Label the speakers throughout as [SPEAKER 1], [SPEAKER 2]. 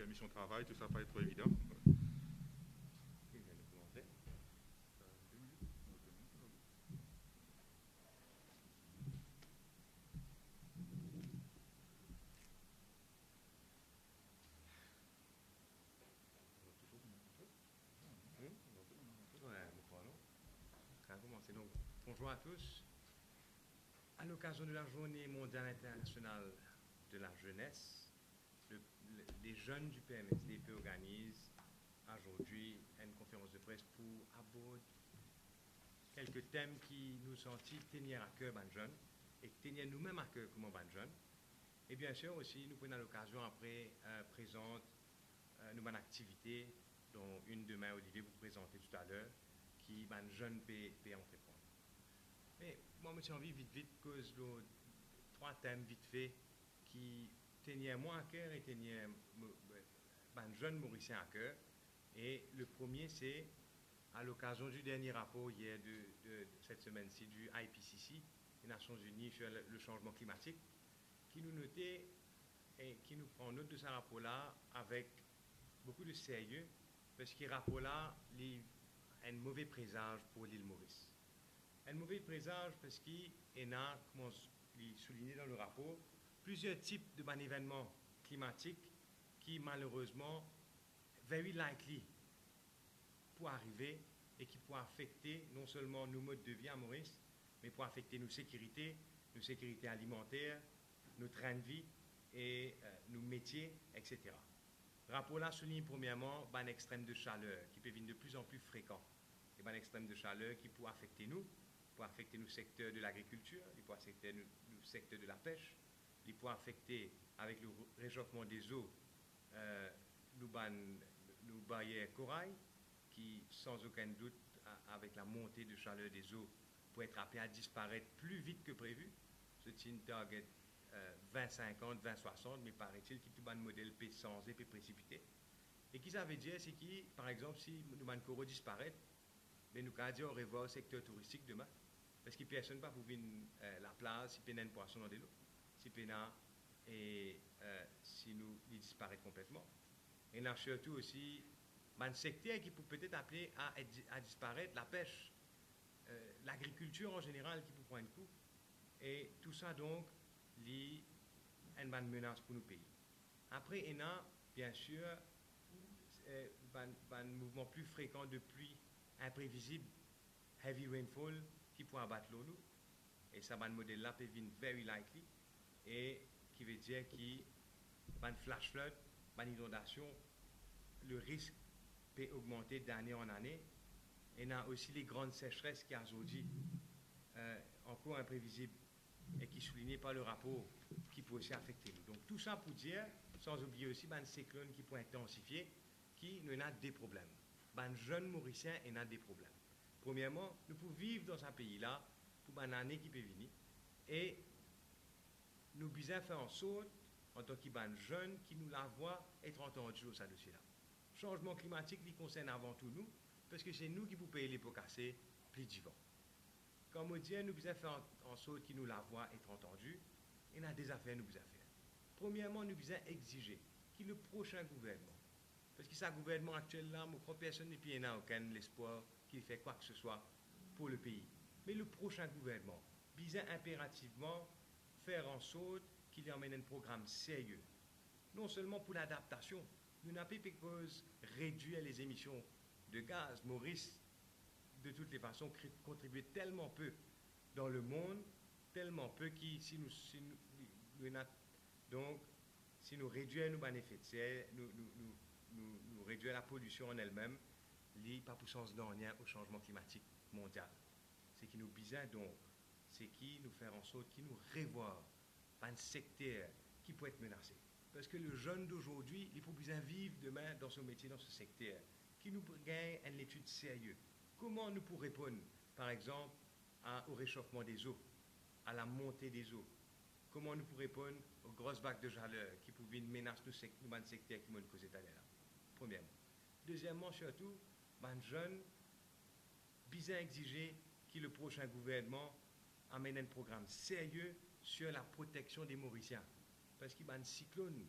[SPEAKER 1] la mission de travail, tout ça va pas être évident.
[SPEAKER 2] Qui vient de commencer? Ouais, nous prenons. Ça a commencé. Donc, bonjour à tous. À l'occasion de la Journée mondiale internationale de la jeunesse, les jeunes du PMSDP organisent aujourd'hui une conférence de presse pour aborder quelques thèmes qui nous sont tenir à cœur, ban jeunes, et tenir nous-mêmes à cœur comme ban jeunes. Et bien sûr aussi, nous prenons l'occasion après présenter nous bonnes activités, dont une demain Olivier vous présenter tout à l'heure, qui ban jeunes peut entreprendre. Mais moi, j'ai envie vite, cause de trois thèmes vite fait qui tenaient moi à cœur et tenaient ban jeunes mauriciens à cœur. Et le premier, c'est à l'occasion du dernier rapport hier de cette semaine-ci du IPCC, les Nations Unies sur le changement climatique, qui nous notait et qui nous prend note de ce rapport-là avec beaucoup de sérieux, parce que ce rapport-là a un mauvais présage pour l'île Maurice. Un mauvais présage parce qu'il y a, comme on souligné dans le rapport, plusieurs types d'événements climatiques qui malheureusement, very likely, pour arriver et qui pourraient affecter non seulement nos modes de vie à Maurice, mais pour affecter nos sécurités alimentaires, nos trains de vie et nos métiers, etc. Le rapport-là souligne premièrement un extrême de chaleur qui peut venir de plus en plus fréquent. Et un extrême de chaleur qui peut affecter nous secteurs de l'agriculture, il peut affecter nous secteurs de la pêche, il peut affecter avec le réchauffement des eaux nos barrières corail qui, sans aucun doute, avec la montée de chaleur des eaux, peut être appelé à disparaître plus vite que prévu. C'est une target 2050, 2060, mais paraît-il qu'il y a un modèle P100 et P précipité. Et qui ça veut dire, c'est que, par exemple, si nous avons disparaître, mais nous allons dire au revoir au secteur touristique demain. Parce que personne ne va pouvoir la place si peine un poisson dans de l'eau, si peine et si nous disparaît complètement. Et là, surtout aussi, un secteur qui peut peut-être appeler à disparaître, la pêche, l'agriculture en général qui peut prendre un coup. Et tout ça, donc, est une bonne menace pour nos pays. Après, il y a, bien sûr, un mouvement plus fréquent de pluie imprévisible, heavy rainfall, qui pourrait abattre l'eau. Et ça, un modèle-là peut venir very likely. Et qui veut dire qu'il y a un flash flood, une inondation, le risque peut augmenter d'année en année. Et il y a aussi les grandes sécheresses qui aujourd'hui encore imprévisibles et qui sont soulignées par le rapport qui peut aussi affecter nous. Donc tout ça pour dire, sans oublier aussi un cyclone qui peut intensifier, qui nous a des problèmes. Un jeune Mauricien en a des problèmes. Premièrement, nous pouvons vivre dans un pays-là pour une année qui peut venir et nous devons faire en sorte, en tant que jeunes, qui nous la voient être entendus dans ce dossier-là. Changement climatique, il concerne avant tout nous, parce que c'est nous qui pouvons payer les pots cassés plus vivants. Comme on dit, nous devons faire en sorte qu'ils nous la voient être entendus, et il y a des affaires nous devons faire. Premièrement, nous devons exiger que le prochain gouvernement, parce que ce gouvernement actuel-là, je crois que personne n'a aucun espoir qu'il fait quoi que ce soit pour le pays. Mais le prochain gouvernement, doit impérativement faire en sorte qu'il emmène un programme sérieux, non seulement pour l'adaptation, nous n'avons pas cause réduire les émissions de gaz. Maurice, de toutes les façons, contribue tellement peu dans le monde, tellement peu que si nous réduisons nos effets de serre, nous réduisons la pollution en elle-même, il n'y a pas pour sens dernier au changement climatique mondial. C'est qui nous besoin donc, c'est qui nous faire en sorte qu'il nous revoie un secteur qui peut être menacé. Parce que le jeune d'aujourd'hui, il faut bien vivre demain dans ce métier, dans ce secteur, qui nous gagne une étude sérieuse. Comment nous pourrons répondre, par exemple, au réchauffement des eaux, à la montée des eaux? Comment nous pourrons répondre aux grosses vagues de chaleur qui pouvaient menacer nos secteurs qui m'ont causé tout à l'heure? Premièrement. Deuxièmement, surtout, les jeunes, bien exiger que le prochain gouvernement amène un programme sérieux sur la protection des Mauriciens. Parce qu'il y a un cyclone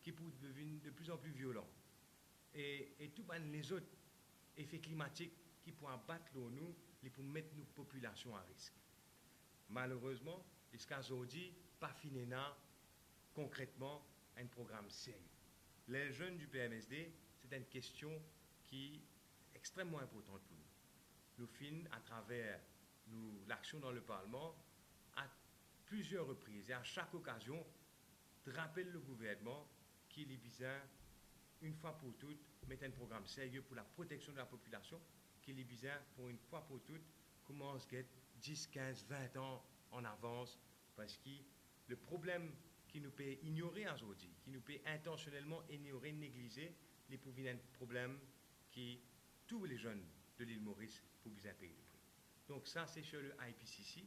[SPEAKER 2] qui pour devenir de plus en plus violents. Et tout les autres effets climatiques qui pourraient abattre nous et pour mettre nos populations à risque. Malheureusement, jusqu'à aujourd'hui, pas fini concrètement un programme sérieux. Les jeunes du PMSD, c'est une question qui est extrêmement importante pour nous. Nous finissons à travers l'action dans le Parlement à plusieurs reprises et à chaque occasion de rappeler le gouvernement qu'il est besoin, une fois pour toutes, mettre un programme sérieux pour la protection de la population, qu'il est besoin, pour une fois pour toutes, commence à 10, 15, 20 ans en avance, parce que le problème qui nous peut ignorer aujourd'hui, qui nous peut intentionnellement ignorer, négliger, les un problème qui tous les jeunes de l'île Maurice pour bien payer le prix. Donc ça, c'est sur le IPCC.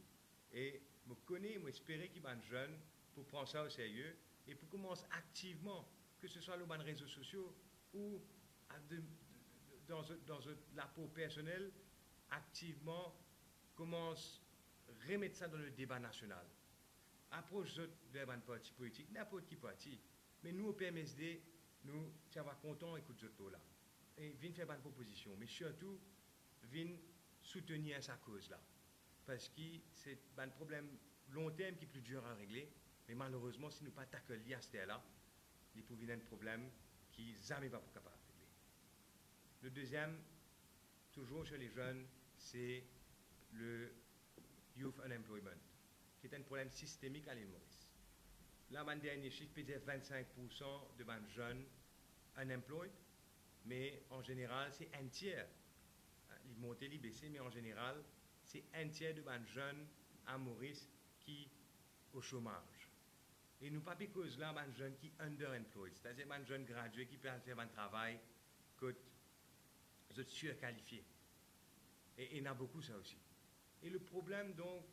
[SPEAKER 2] Et je connais, j'espère qu'il y a des jeunes pour prendre ça au sérieux et pour commencer activement, que ce soit sur les réseaux sociaux ou dans la peau personnelle, activement commence à remettre ça dans le débat national. Approche vers un parti politique, n'importe qui parti. Mais nous, au PMSD, nous sommes contents d'écouter ce là. Et viens faire une proposition, mais surtout, viens soutenir sa cause-là. Parce que c'est un problème long terme qui est plus dur à régler, mais malheureusement, si nous ne pas tackler à ce là il peut venir un problème qui n'est jamais pas capable de régler. Le deuxième, toujours chez les jeunes, c'est le youth unemployment, qui est un problème systémique à l'île Maurice. Là, mon dernier chiffre peut dire 25% de jeunes unemployed, mais en général, c'est un tiers. Il monte, il baisse, mais en général, c'est un tiers de jeunes à Maurice qui au chômage. Et nous pas cause là, les jeunes qui underemployed, c'est-à-dire les jeunes gradués qui peuvent faire un travail que vous êtes surqualifiés. Et il y en a beaucoup ça aussi. Et le problème donc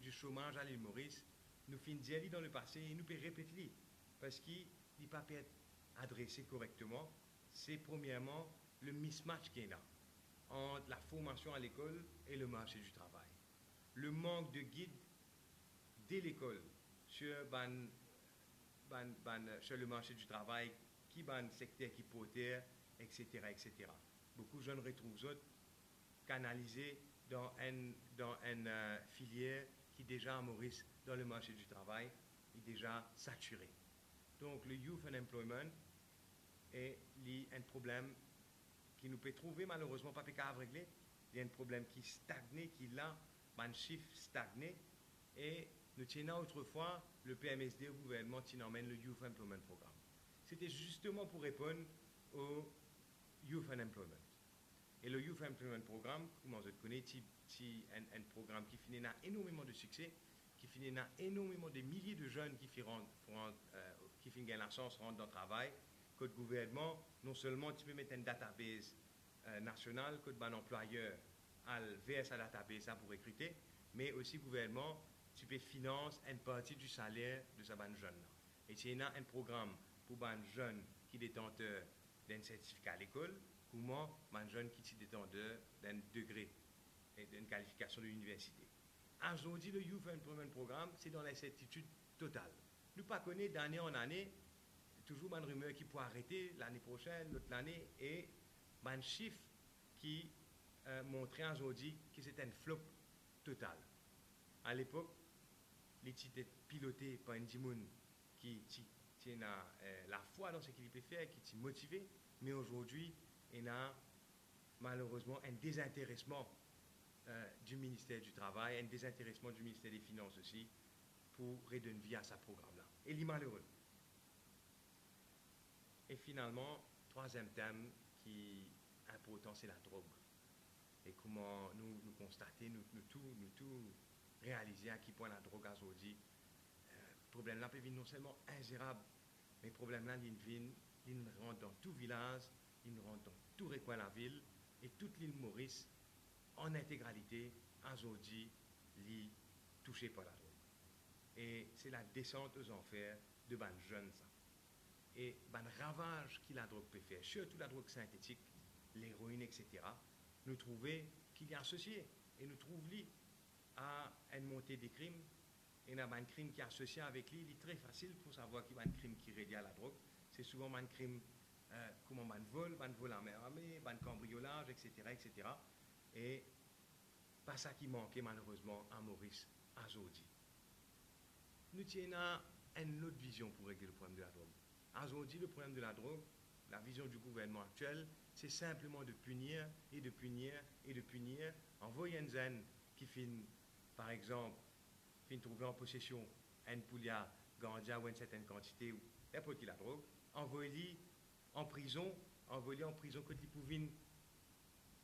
[SPEAKER 2] du chômage à l'île Maurice, nous finissons dans le passé et nous pouvons répéter parce qu'il n'est pas peut être adressé correctement. C'est premièrement le mismatch qu'il y a entre la formation à l'école et le marché du travail. Le manque de guides dès l'école sur le marché du travail, qui est un secteur qui peut être, etc., etc. Beaucoup de jeunes retrouvent autres canalisés dans une filière qui déjà à Maurice, dans le marché du travail, est déjà saturée. Donc le youth unemployment est un problème qui nous peut trouver malheureusement pas capable de régler. Il y a un problème qui stagne, qui est là, un chiffre stagné. Et nous tenons autrefois le PMSD au gouvernement qui emmène le Youth Employment Programme. C'était justement pour répondre au Youth Unemployment. Et le Youth Employment Programme, comment vous connaissez, c'est un programme qui finit dans énormément de succès, qui finit dans énormément de milliers de jeunes qui finissent la chance de rentrer dans le travail, que le gouvernement, non seulement tu peux mettre une database nationale, que le employeur a vers sa database pour recruter, mais aussi le gouvernement, tu peux financer une partie du salaire de ces jeunes. Et il y a un programme pour les jeunes qui sont détenteurs d'un certificat à l'école, comment les jeunes qui sont détenteurs d'un degré et d'une qualification de l'université. Aujourd'hui, le Youth Employment Programme, c'est dans l'incertitude totale. Nous ne connaissons pas d'année en année, toujours une rumeur qui peut arrêter l'année prochaine, l'autre année, et un chiffre qui montrait aujourd'hui que c'est un flop total. À l'époque, l'étude était pilotée par un Dimoun qui a la foi dans ce qu'il peut faire, qui est motivé, mais aujourd'hui, il y a malheureusement un désintéressement du ministère du Travail, un désintéressement du ministère des Finances aussi, pour redonner vie à ce programme-là. Et il est malheureux. Et finalement, troisième thème qui est important, c'est la drogue. Et comment nous constater, nous tout réaliser à quel point la drogue aujourd'hui, le problème-là peut venir non seulement ingérable, mais le problème-là, il rentre dans tout village, il rentre dans tout recoin de la ville, et toute l'île Maurice, en intégralité, aujourd'hui, est touchée par la drogue. Et c'est la descente aux enfers de ban jeunes, ça. Et le ravage que la drogue peut faire, surtout la drogue synthétique, l'héroïne, etc., nous trouvons qu'il est associé. Et nous trouvons à une montée des crimes. Et il y a un crime qui est associé avec lui. Il est très facile pour savoir qu'il y a un crime qui est relié à la drogue. c'est souvent un crime, comment un vol en mer armée, un cambriolage, etc., etc. Et pas ça qui manquait malheureusement à Maurice aujourd'hui. Nous tenons une autre vision pour régler le problème de la drogue. Aujourd'hui, le problème de la drogue, la vision du gouvernement actuel, c'est simplement de punir et de punir et de punir. Envoyer une zone qui finit, par exemple, finit trouver en possession un poulia, ganja ou une certaine quantité, ou n'importe qui la drogue, envoyer en prison, envoyer en prison que tu pouvais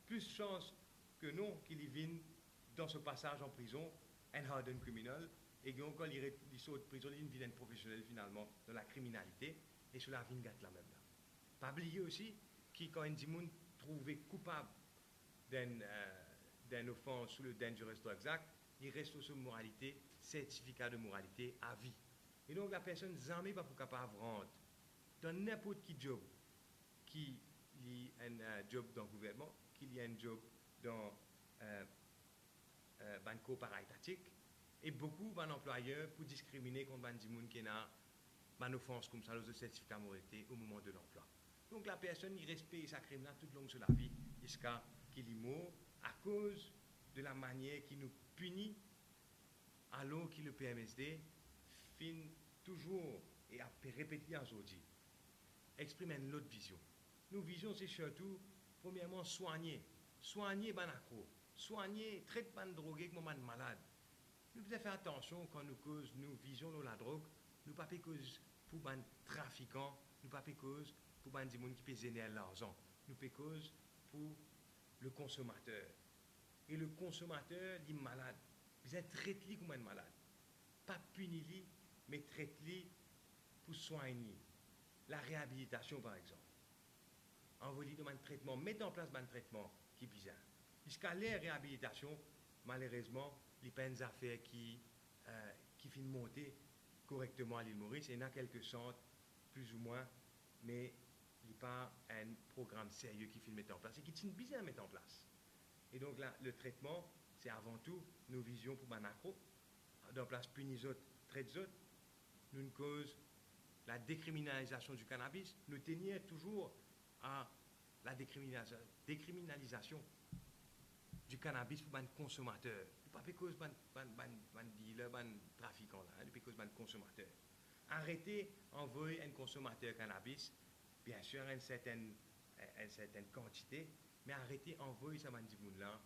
[SPEAKER 2] plus de chance que non qu'il y vienne dans ce passage en prison un hardened criminel et quand il sort de prison, il devient professionnel finalement dans la criminalité et cela vient gâter la même là. Pas oublier aussi que quand un dimoun trouvé coupable d'une offense sous le Dangerous Drugs Act, il reste sous moralité, certificat de moralité à vie. Et donc la personne jamais pas pour capable de rentrer dans n'importe quel job qui y a un job dans le gouvernement, qu'il y a un job dans un corps para-étatique, et beaucoup d'employeurs pour discriminer contre des gens qui ont une offense comme ça, le certificat de moralité au moment de l'emploi. Donc la personne, il respecte sa crime là tout le long de la vie, jusqu'à qu'il est mort, à cause de la manière qu'il nous punit, alors que le PMSD finit toujours et a répété aujourd'hui, exprime une autre vision. Nos visions, c'est surtout, premièrement, soigner les accros, soigner, traiter les drogués comme les malades. Nous devons faire attention quand nous visons la drogue, nous ne pas cause pour les trafiquants, nous ne pas cause pour les gens qui peuvent générer l'argent, nous pas cause pour le consommateur. Et le consommateur, il est malade. Vous êtes traité comme un malade. Pas punir, mais traiter pour soigner. La réhabilitation, par exemple. Envoyer un traitement, mettre en place un traitement qui est bizarre. Jusqu'à la réhabilitation, malheureusement, les peines affaires qui finissent monter correctement à l'île Maurice, et il y en a quelques centres, plus ou moins, mais il n'y a pas un programme sérieux qui finit mettre en place et qui tient bizarre à mettre en place. Et donc là, le traitement, c'est avant tout nos visions pour Banacro, dans place punir autres, traite autres, nous une cause la décriminalisation du cannabis, nous tenions toujours à la décriminalisation du cannabis pour les consommateurs. Pas parce que les dealers, les trafiquants, pas parce que les consommateurs. Arrêtez d'envoyer un consommateur cannabis, bien sûr, une certaine quantité, mais arrêtez d'envoyer ça là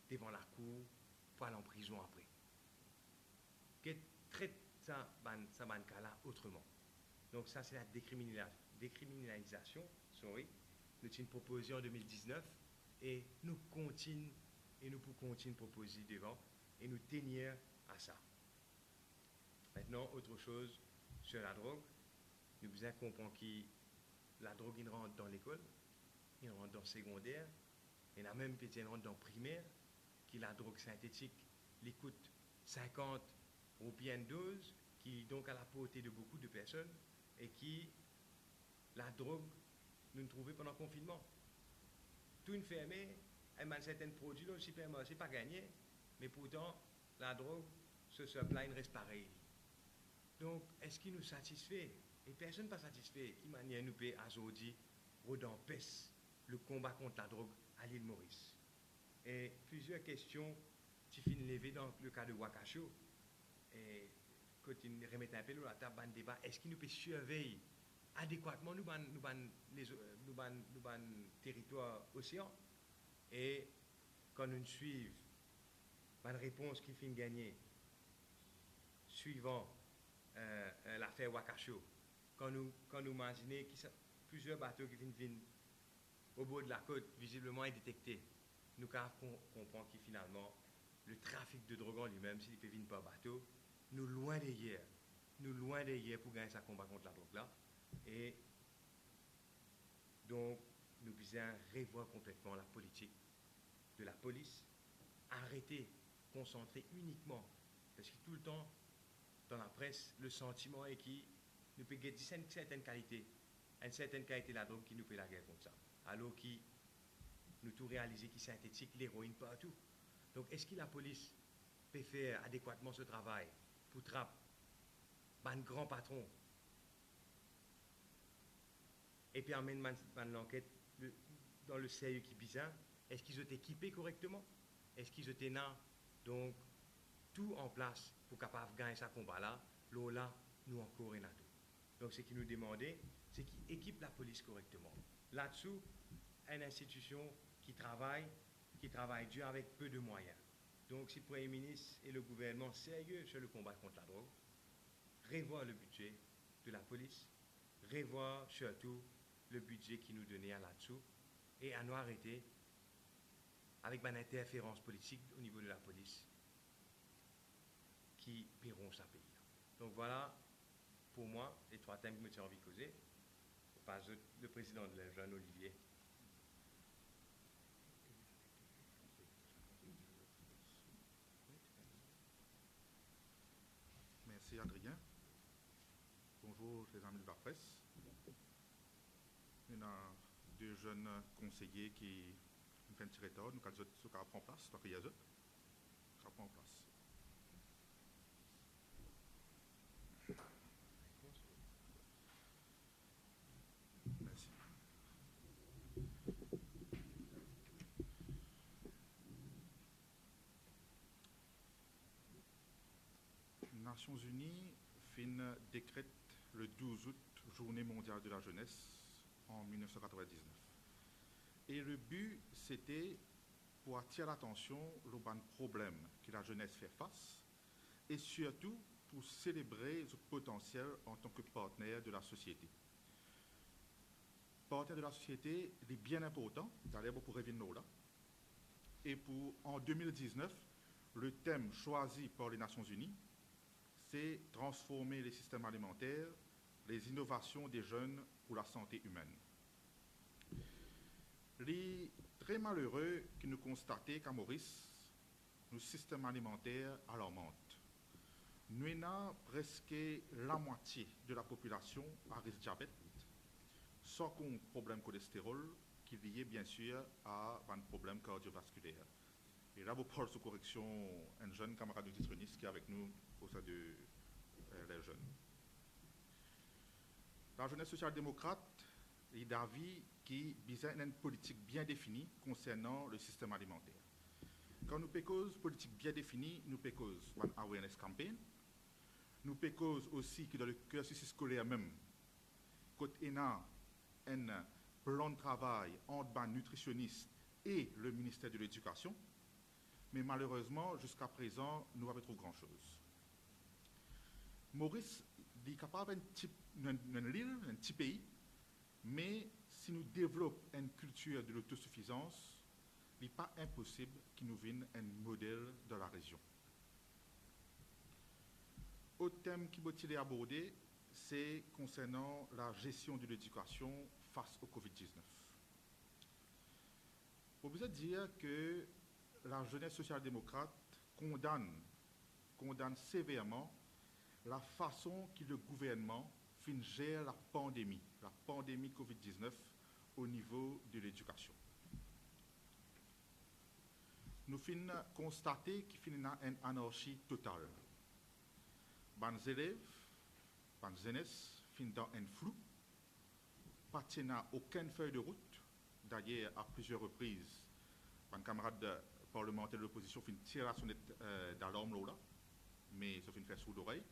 [SPEAKER 2] devant la cour pour aller en prison après. Que traite ça cas-là autrement. Donc ça, c'est la décriminalisation. Sorry. Nous avons proposé en 2019 et nous continuons et nous pouvons continuer de proposer devant et nous tenir à ça. Maintenant, autre chose sur la drogue. Nous devons comprendre que la drogue il rentre dans l'école, il rentre dans le secondaire, il y en a même qui rentre dans le primaire, que la drogue synthétique, il coûte 50 roupies dose, qui est donc à la portée de beaucoup de personnes, et qui, la drogue, nous ne trouvons pendant le confinement. Tout une fermée, un certain produit dans le supermarché, pas gagné, mais pourtant, la drogue, ce supply reste pareil. Donc, est-ce qu'il nous satisfait? Et personne n'est pas satisfait. Qui manière nous peut aujourd'hui redempêcher le combat contre la drogue à l'île Maurice? Et plusieurs questions qui finissent levées dans le cas de Wakasho. Et quand on remet un peu la table de débat, est-ce qu'il nous peut surveiller adéquatement nous territoire océan? Et quand nous suivons la réponse qui finit gagner, suivant l'affaire Wakasho, quand nous imaginons que plusieurs bateaux qui viennent au bord de la côte, visiblement indétectés, nous comprenons que finalement, le trafic de drogue en lui-même, s'il peut venir par bateau, nous loin d'hier pour gagner ce combat contre la drogue là. Et donc, nous devons revoir complètement la politique de la police, arrêter, concentrer uniquement, parce que tout le temps, dans la presse, le sentiment est qu'il nous peut gagner une certaine qualité de la drogue qui nous fait la guerre contre ça. Alors que nous tout réaliser qui synthétique l'héroïne partout. Donc, est-ce que la police peut faire adéquatement ce travail pour trapper un grand patron et puis amène l'enquête dans le CAE qui bizarre. Est-ce qu'ils ont été équipés correctement? Est-ce qu'ils étaient là? Donc, tout en place pour capable gagner ce combat-là. Là, nous encore et tout. Donc, ce qu'ils nous demandaient, c'est qu'ils équipent la police correctement. Là-dessous, une institution qui travaille dur avec peu de moyens. Donc, si le Premier ministre et le gouvernement sérieux sur le combat contre la drogue, revoir le budget de la police, revoir surtout le budget qui nous donnait à là-dessous, et à nous arrêter avec une interférence politique au niveau de la police qui paieront sa pays. Donc voilà, pour moi, les trois thèmes que je me suis envie de causer. Je passe le président de la jeune Olivier.
[SPEAKER 1] Merci Adrien. Bonjour les amis de la presse. Il y a deux jeunes conseillers qui nous font un petit retard. Nous avons ce qui prend place. Donc il y a ça prend place. Merci. Les Nations Unies décrète le 12 août Journée mondiale de la jeunesse en 1999. Et le but, c'était pour attirer l'attention aux problèmes que la jeunesse fait face et surtout pour célébrer le potentiel en tant que partenaire de la société. Partenaire de la société est bien important, d'ailleurs pour revenir là. Et en 2019, le thème choisi par les Nations Unies, c'est transformer les systèmes alimentaires, les innovations des jeunes pour la santé humaine. Il est très malheureux que nous constations qu'à Maurice, nos systèmes alimentaires alarmants. Nous avons presque la moitié de la population à risque de diabète, sans qu'on problème de cholestérol, qui est lié bien sûr à un problème cardiovasculaire. Et là, vous parlez sous correction un jeune camarade nutritionniste qui est avec nous au sein de les jeunes. La jeunesse social-démocrate est d'avis qui vise une politique bien définie concernant le système alimentaire. Quand nous pécons politique bien définie, nous pécons une awareness campaign, nous pécons aussi que dans le cursus scolaire même, quand il y a un plan de travail entre les nutritionnistes et le ministère de l'Éducation, mais malheureusement, jusqu'à présent, nous n'avons pas trouvé grand-chose. Maurice est capable d'un petit pays, mais si nous développons une culture de l'autosuffisance, il n'est pas impossible qu'il nous vienne un modèle dans la région. Autre thème qui est abordé, c'est concernant la gestion de l'éducation face au Covid-19. On vous a dire que la jeunesse social-démocrate condamne sévèrement la façon que le gouvernement gère la pandémie Covid-19 au niveau de l'éducation. Nous constater qu'il y a une anarchie totale. Les élèves, les jeunesses, finissent dans un flou, pas aucune feuille de route. D'ailleurs, à plusieurs reprises, un camarade parlementaire de l'opposition finit tirer la sonnette d'alarme là, mais ça finit faire sourd d'oreille.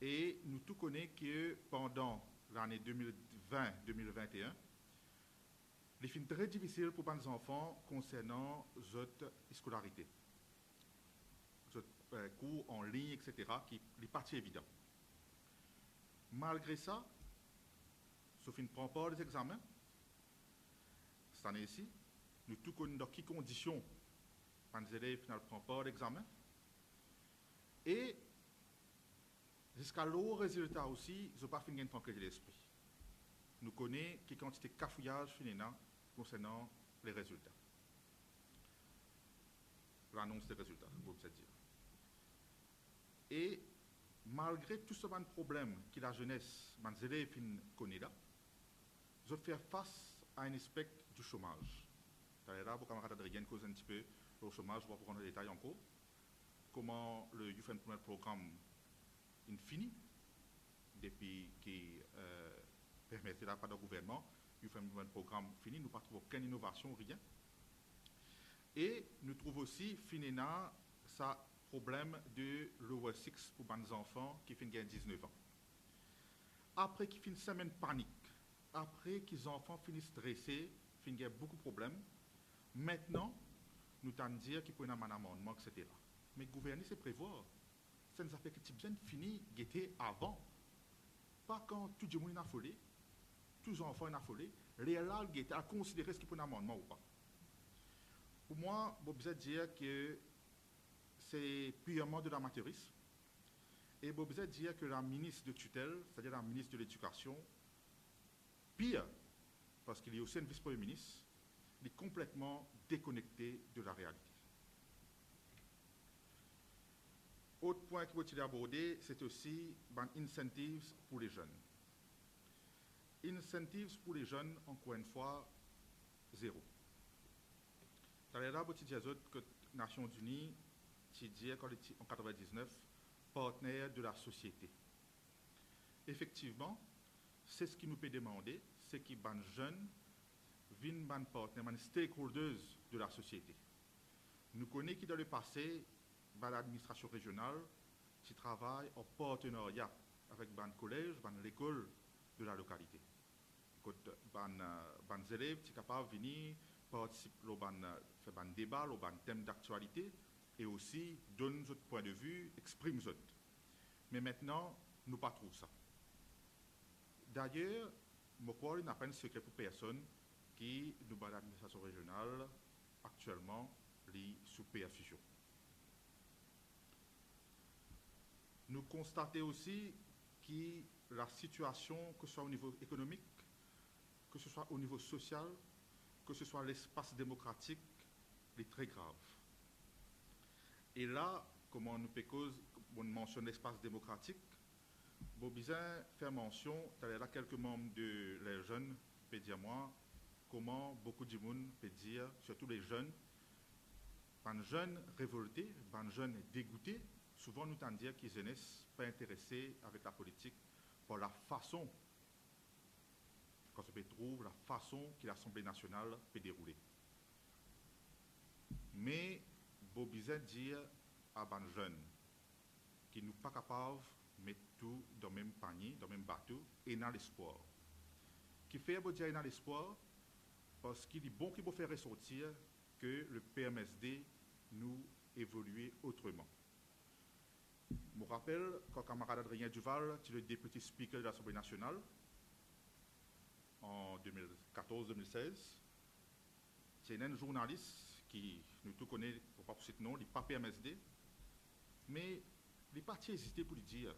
[SPEAKER 1] Et nous tous connaissons que pendant l'année 2020-2021, les fins très difficiles pour les enfants concernant leur scolarité. Cours en ligne, etc., qui est partie évident. Malgré ça, Sophie ne prend pas les examens. Cette année-ci, nous tous connaissons dans quelles conditions les élèves ne prennent pas l'examen. Et jusqu'à l'autre résultat aussi, ils n'ont pas fini de tranquilliser l'esprit. Nous connaissons quelle quantité de cafouillage concernant les résultats. L'annonce des résultats, vous pouvez dire. Et malgré tout ce problème que la jeunesse, les élèves connaissent là, ils ont fait face à un aspect du chômage. D'ailleurs, vos camarades Adrien causent un petit peu le chômage, on va prendre les détails encore. Comment le Youth Employment Programme est fini depuis que le permettre là, pas de gouvernement, il fait un programme fini, nous ne trouvons aucune innovation, rien. Et nous trouvons aussi, finalement, ça problème de l'Over 6 pour les enfants qui finissent 19 ans. Après qu'ils finissent semaine panique, après que les enfants finissent stressés, finissent beaucoup de problèmes, maintenant, nous t'en dire qu'il peut y avoir un amendement, etc. Mais gouverner, c'est prévoir. Ça nous a fait que tu bien fini guetter avant. Pas quand tout le monde est affolé, tous les enfants sont affolés, les là, guetter à considérer ce qu'il peut y avoir un amendement ou pas. Pour moi, je besoin dire que c'est purement de l'amateurisme. Et je besoin dire que la ministre de tutelle, c'est-à-dire la ministre de l'Éducation, pire, parce qu'il y a aussi un vice-premier ministre, est complètement déconnecté de la réalité. Autre point que je veux aborder, c'est aussi les incentives pour les jeunes. Incentives pour les jeunes, encore une fois, zéro. Dans les là, je veux que les Nations Unies, tu dis en 1999, partenaire de la société. Effectivement, c'est ce qui nous peut demander, c'est que les jeunes viennent des partenaires, des stakeholders de la société. Nous connaissons qui dans le passé, l'administration régionale, qui travaille en partenariat avec les collèges, l'école de la localité. Les élèves sont capables de venir participer au débat, au thème d'actualité, et aussi donnent notre point de vue, expriment notre. Mais maintenant, nous pas trop ça. D'ailleurs, je crois qu'il n'y a pas de secret pour personne qui nous bat l'administration régionale actuellement sous perfusion. Nous constatons aussi que la situation, que ce soit au niveau économique, que ce soit au niveau social, que ce soit l'espace démocratique, est très grave. Et là, comme on mentionne l'espace démocratique, je besoin faire mention, là quelques membres de les jeunes peuvent dire moi, comment beaucoup de monde peut dire, surtout les jeunes révoltés, les jeunes dégoûtés, souvent nous tendons à dire qu'ils ne sont pas intéressés avec la politique pour la façon, quand on peut trouver la façon que l'Assemblée nationale peut dérouler. Mais je besoin dire à les jeunes qui ne sont pas capables de mettre tout dans le même panier, dans le même bateau, et dans l'espoir. Qui fait dire dans l'espoir, parce qu'il est bon qu'il faut faire ressortir que le PMSD nous évolue autrement. Je me rappelle quand le camarade Adrien Duval était le député speaker de l'Assemblée nationale en 2014-2016. C'est un journaliste qui nous tous connaît, pour pas citer nom, il n'est pas PMSD, mais il n'est pas hésité pour lui dire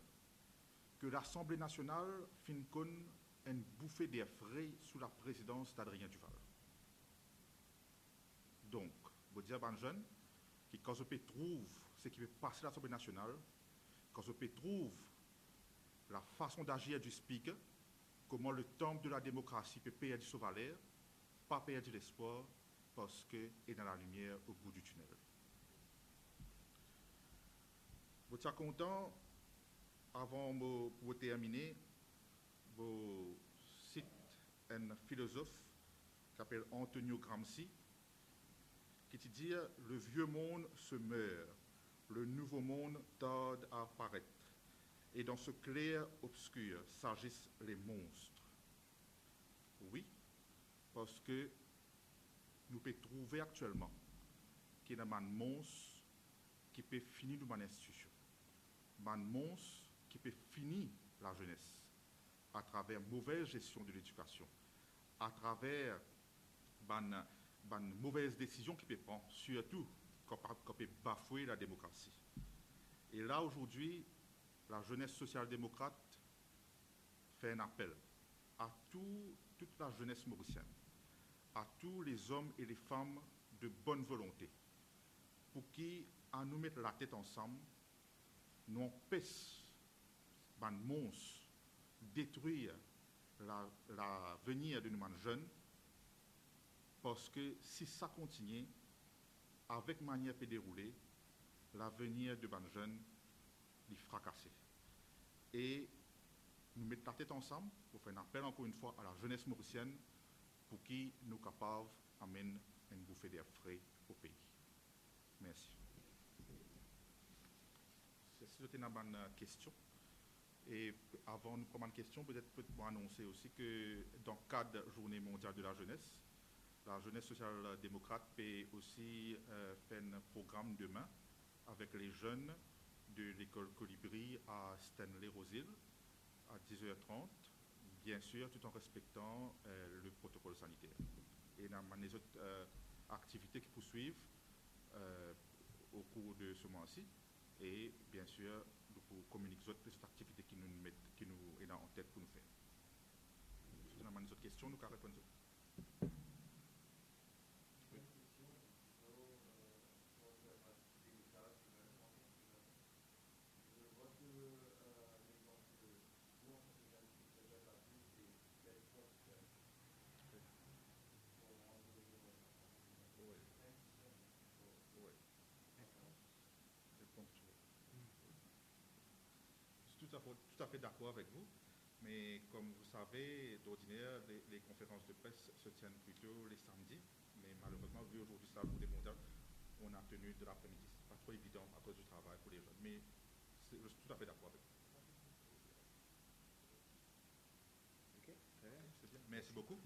[SPEAKER 1] que l'Assemblée nationale fin comme une bouffée d'air frais sous la présidence d'Adrien Duval. Donc, je veux dire à un jeune qui, quand je trouve ce qui veut passer à l'Assemblée nationale, quand je trouve la façon d'agir du speaker, comment le temple de la démocratie peut perdre son valeur, pas perdre l'espoir, parce qu'il est dans la lumière au bout du tunnel. Vous êtes content, avant de terminer, je cite un philosophe qui s'appelle Antonio Gramsci, qui dit « Le vieux monde se meurt, le nouveau monde tarde à apparaître, et dans ce clair-obscur s'agissent les monstres. » Oui, parce que nous pouvons trouver actuellement qu'il y a un monstre qui peut finir dans une institution, un monstre qui peut finir la jeunesse à travers une mauvaise gestion de l'éducation, à travers une mauvaise décision qu'il peut prendre, surtout quand on peut bafouer la démocratie. Et là, aujourd'hui, la jeunesse social-démocrate fait un appel à toute la jeunesse mauricienne, à tous les hommes et les femmes de bonne volonté, pour qui, à nous mettre la tête ensemble, nous empêchons les monstres détruire l'avenir de nos jeunes, parce que si ça continue, avec manière de dérouler, l'avenir de nos jeunes est fracassé. Et nous mettre la tête ensemble pour faire un appel encore une fois à la jeunesse mauricienne pour qui nous capables d'amener une bouffée d'air frais au pays. Merci. Si c'était une bonne question. Et avant de prendre une question, peut-être pour annoncer aussi que dans le cadre de la Journée mondiale de la jeunesse social-démocrate peut aussi faire un programme demain avec les jeunes de l'école Colibri à Stanley-Rosil à 10h30, bien sûr, tout en respectant le protocole sanitaire. Et dans les autres activités qui poursuivent au cours de ce mois-ci. Et bien sûr, nous communiquer cette activité qui nous est en tête pour nous faire. Si nous avons des autres questions, nous allons répondre. Tout à fait d'accord avec vous, mais comme vous savez, d'ordinaire, les conférences de presse se tiennent plutôt les samedis, mais malheureusement, vu aujourd'hui c'est la journée mondiale, on a tenu de l'après-midi. Ce n'est pas trop évident à cause du travail pour les jeunes, mais je suis tout à fait d'accord avec vous.
[SPEAKER 2] Ok, très bien.
[SPEAKER 1] C'est bien. Merci beaucoup.